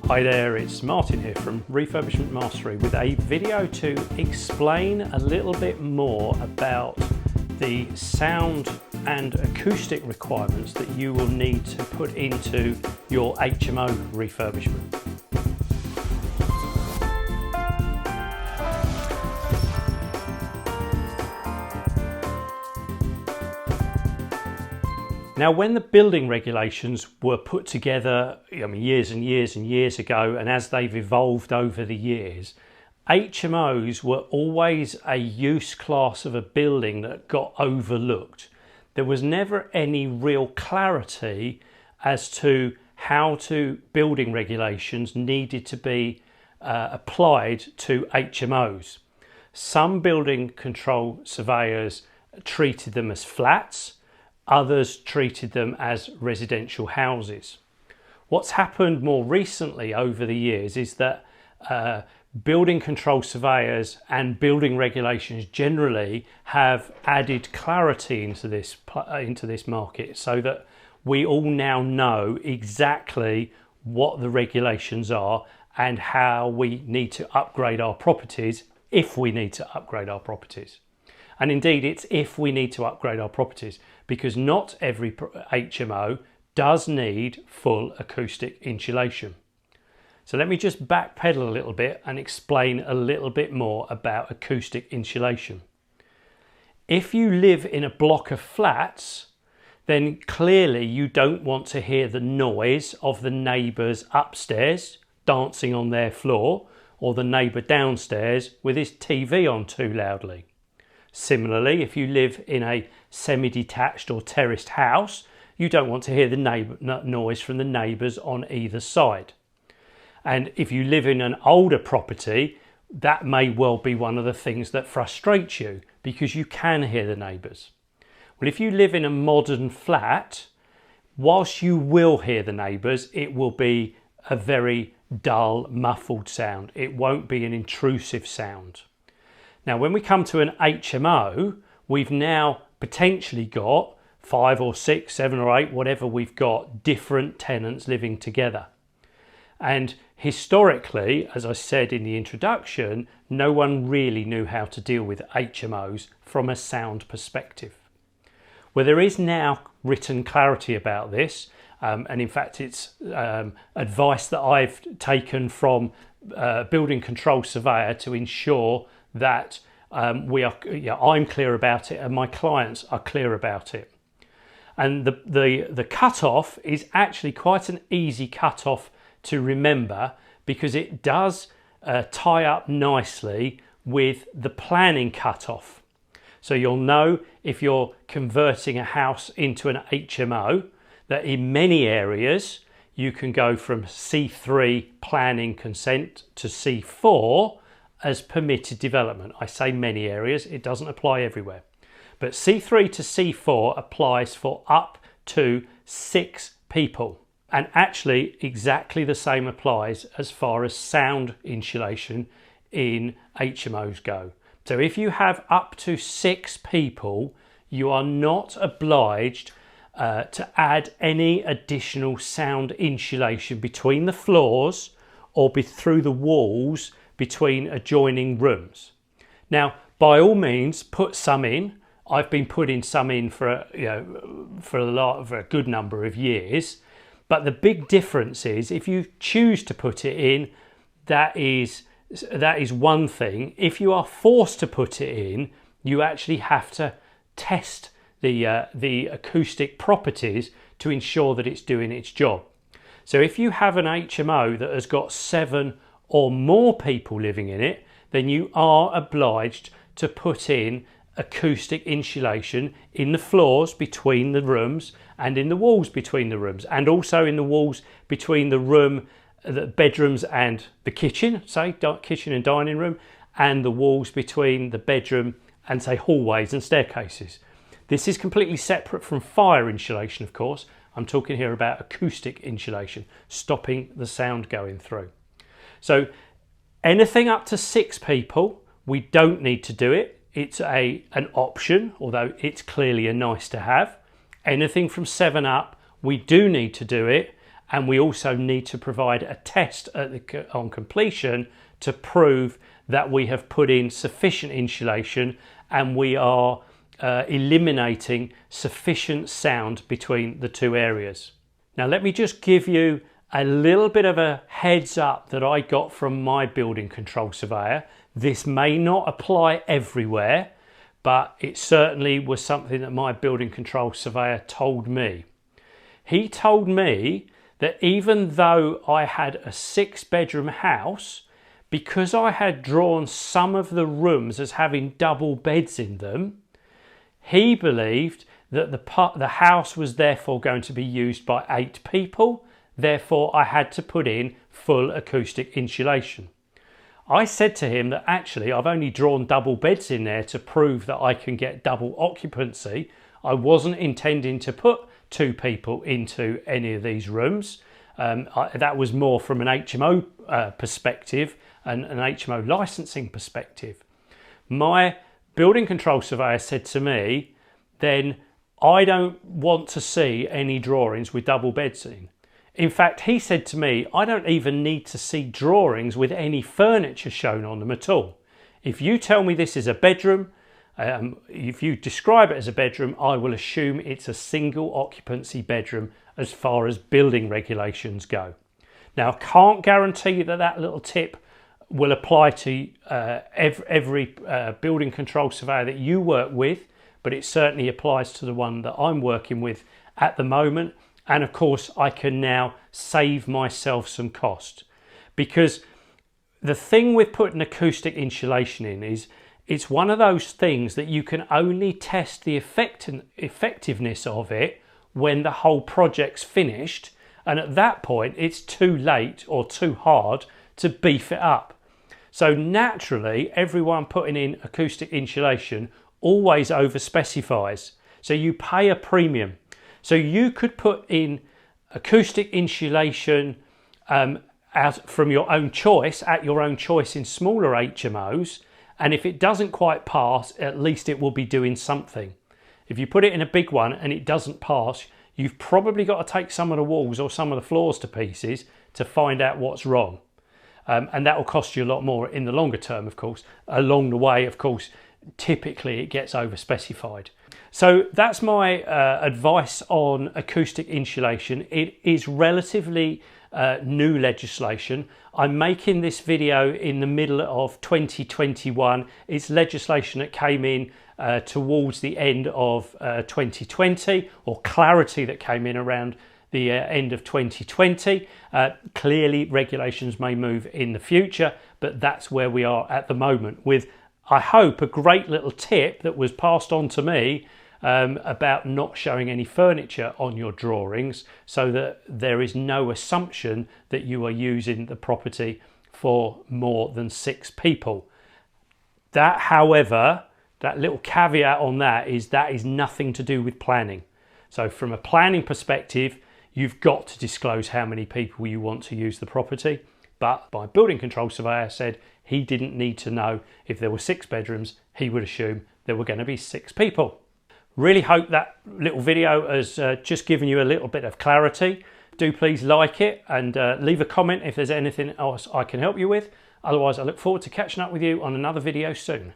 Hi there, it's Martin here from Refurbishment Mastery with a video to explain a little bit more about the sound and acoustic requirements that you will need to put into your HMO refurbishment. Now, when the building regulations were put together, years and years and years ago, and as they've evolved over the years, HMOs were always a use class of a building that got overlooked. There was never any real clarity as to how building regulations needed to be applied to HMOs. Some building control surveyors treated them as flats. Others treated them as residential houses. What's happened more recently over the years is that building control surveyors and building regulations generally have added clarity into this market, so that we all now know exactly what the regulations are and how we need to upgrade our properties if we need to upgrade our properties. And indeed, it's if we need to upgrade our properties, because not every HMO does need full acoustic insulation. So let me just backpedal a little bit and explain a little bit more about acoustic insulation. If you live in a block of flats, then clearly you don't want to hear the noise of the neighbours upstairs dancing on their floor, or the neighbour downstairs with his TV on too loudly. Similarly, if you live in a semi-detached or terraced house, you don't want to hear the noise from the neighbours on either side. And if you live in an older property, that may well be one of the things that frustrates you, because you can hear the neighbours. Well, if you live in a modern flat, whilst you will hear the neighbours, it will be a very dull, muffled sound. It won't be an intrusive sound. Now, when we come to an HMO, we've now potentially got 5 or 6, 7 or 8, whatever we've got, different tenants living together. And historically, as I said in the introduction, no one really knew how to deal with HMOs from a sound perspective. Well, there is now written clarity about this, and in fact it's advice that I've taken from a building control surveyor to ensure that I'm clear about it and my clients are clear about it. And the cutoff is actually quite an easy cutoff to remember, because it does tie up nicely with the planning cutoff. So you'll know if you're converting a house into an HMO that in many areas you can go from C3 planning consent to C4 as permitted development. I say many areas, it doesn't apply everywhere. But C3 to C4 applies for up to 6 people. And actually exactly the same applies as far as sound insulation in HMOs go. So if you have up to 6 people, you are not obliged to add any additional sound insulation between the floors or through the walls between adjoining rooms. Now, by all means, put some in. I've been putting some in for a good number of years. But the big difference is, if you choose to put it in, that is one thing. If you are forced to put it in, you actually have to test the acoustic properties to ensure that it's doing its job. So if you have an HMO that has got 7 or more people living in it, then you are obliged to put in acoustic insulation in the floors between the rooms and in the walls between the rooms, and also in the walls between the bedrooms and the kitchen, say kitchen and dining room, and the walls between the bedroom and say hallways and staircases. This is completely separate from fire insulation, of course. I'm talking here about acoustic insulation, stopping the sound going through. So anything up to 6 people, we don't need to do it. It's an option, although it's clearly a nice to have. Anything from 7 up, we do need to do it, and we also need to provide a test on completion to prove that we have put in sufficient insulation and we are eliminating sufficient sound between the two areas. Now let me just give you a little bit of a heads up that I got from my building control surveyor. This may not apply everywhere, but it certainly was something that my building control surveyor told me. He told me that even though I had a 6-bedroom house, because I had drawn some of the rooms as having double beds in them, he believed that the house was therefore going to be used by 8 people. Therefore, I had to put in full acoustic insulation. I said to him that actually I've only drawn double beds in there to prove that I can get double occupancy. I wasn't intending to put 2 people into any of these rooms. That was more from an HMO perspective and an HMO licensing perspective. My building control surveyor said to me, then I don't want to see any drawings with double beds in. In fact, he said to me, I don't even need to see drawings with any furniture shown on them at all. If you tell me this is a bedroom, if you describe it as a bedroom, I will assume it's a single occupancy bedroom as far as building regulations go. Now, I can't guarantee that that little tip will apply to every building control surveyor that you work with, but it certainly applies to the one that I'm working with at the moment. And of course, I can now save myself some cost, because the thing with putting acoustic insulation in is it's one of those things that you can only test the effectiveness of it when the whole project's finished. And at that point, it's too late or too hard to beef it up. So naturally, everyone putting in acoustic insulation always over-specifies. So you pay a premium. So you could put in acoustic insulation from your own choice, at your own choice in smaller HMOs, and if it doesn't quite pass, at least it will be doing something. If you put it in a big one and it doesn't pass, you've probably got to take some of the walls or some of the floors to pieces to find out what's wrong. And that will cost you a lot more in the longer term, of course. Along the way, of course, typically it gets over-specified. So that's my advice on acoustic insulation. It is relatively new legislation. I'm making this video in the middle of 2021. It's legislation that came in towards the end of 2020, or clarity that came in around the end of 2020. Clearly regulations may move in the future, but that's where we are at the moment, with, I hope, a great little tip that was passed on to me about not showing any furniture on your drawings, so that there is no assumption that you are using the property for more than 6 people. That, however, that little caveat on that is nothing to do with planning. So from a planning perspective, you've got to disclose how many people you want to use the property. But my building control surveyor said he didn't need to know if there were 6 bedrooms. He would assume there were going to be 6 people. Really hope that little video has just given you a little bit of clarity. Do please like it and leave a comment if there's anything else I can help you with. Otherwise, I look forward to catching up with you on another video soon.